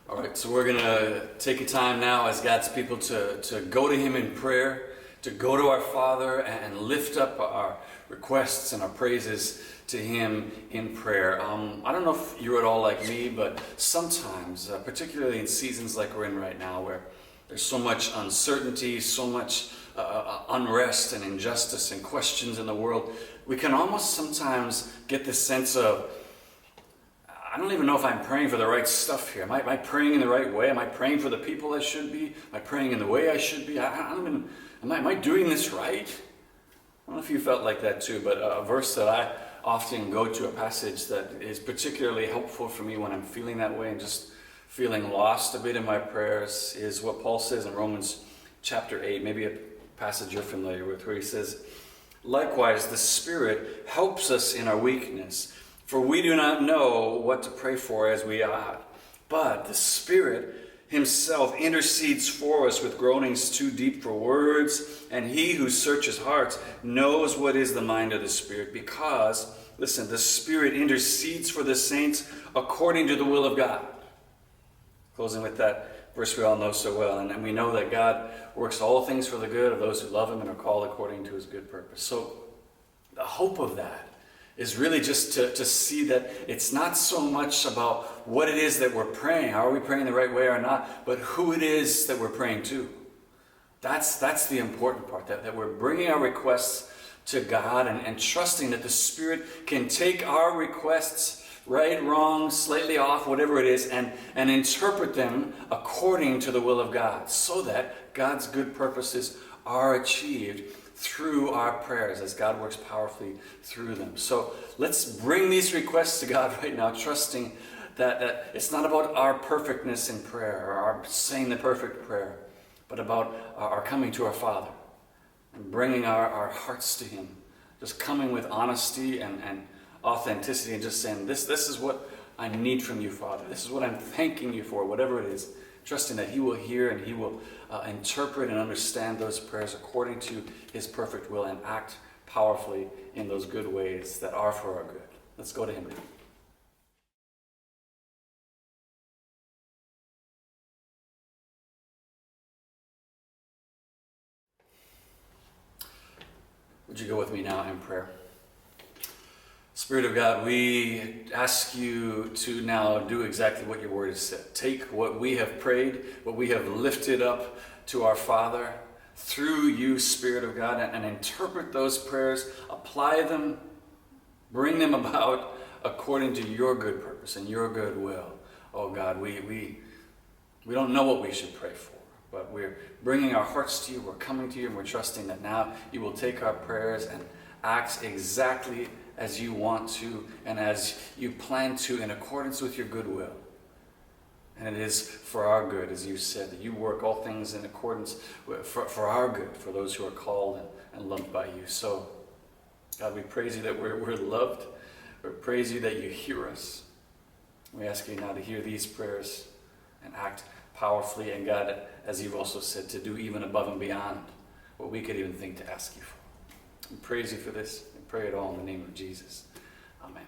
All right, so we're going to take a time now as God's people to go to Him in prayer, to go to our Father and lift up our requests and our praises to Him in prayer. I don't know if you're at all like me, but sometimes, particularly in seasons like we're in right now, where there's so much uncertainty, so much unrest and injustice and questions in the world, we can almost sometimes get this sense of, I don't even know if I'm praying for the right stuff here. Am I praying in the right way? Am I praying for the people I should be? Am I praying in the way I should be? I don't even, am I doing this right? I don't know if you felt like that too, but a verse that I often go to, a passage that is particularly helpful for me when I'm feeling that way and just feeling lost a bit in my prayers, is what Paul says in Romans chapter 8, maybe a passage you're familiar with, where he says, "Likewise, the Spirit helps us in our weakness. For we do not know what to pray for as we ought, but the Spirit Himself intercedes for us with groanings too deep for words, and He who searches hearts knows what is the mind of the Spirit, because, listen, the Spirit intercedes for the saints according to the will of God." Closing with that verse we all know so well, and we know that God works all things for the good of those who love Him and are called according to His good purpose. So the hope of that is really just to see that it's not so much about what it is that we're praying, are we praying the right way or not, but who it is that we're praying to. That's the important part, that we're bringing our requests to God and trusting that the Spirit can take our requests, right, wrong, slightly off, whatever it is, and interpret them according to the will of God, so that God's good purposes are achieved through our prayers as God works powerfully through them. So let's bring these requests to God right now, trusting that it's not about our perfectness in prayer or our saying the perfect prayer, but about our coming to our Father and bringing our hearts to Him, just coming with honesty and authenticity and just saying, this is what I need from you, Father. This is what I'm thanking you for, whatever it is. Trusting that He will hear and He will interpret and understand those prayers according to His perfect will and act powerfully in those good ways that are for our good. Let's go to Him now. Would you go with me now in prayer? Spirit of God, we ask you to now do exactly what your word has said. Take what we have prayed, what we have lifted up to our Father through you, Spirit of God, and interpret those prayers, apply them, bring them about according to your good purpose and your good will. Oh God, we don't know what we should pray for, but we're bringing our hearts to you, we're coming to you, and we're trusting that now you will take our prayers and act exactly as you want to and as you plan to in accordance with your good will. And it is for our good, as you said, that you work all things in accordance for our good, for those who are called and loved by you. So, God, we praise you that we're loved. We praise you that you hear us. We ask you now to hear these prayers and act powerfully, and God, as you've also said, to do even above and beyond what we could even think to ask you for. We praise you for this. We pray it all in the name of Jesus. Amen.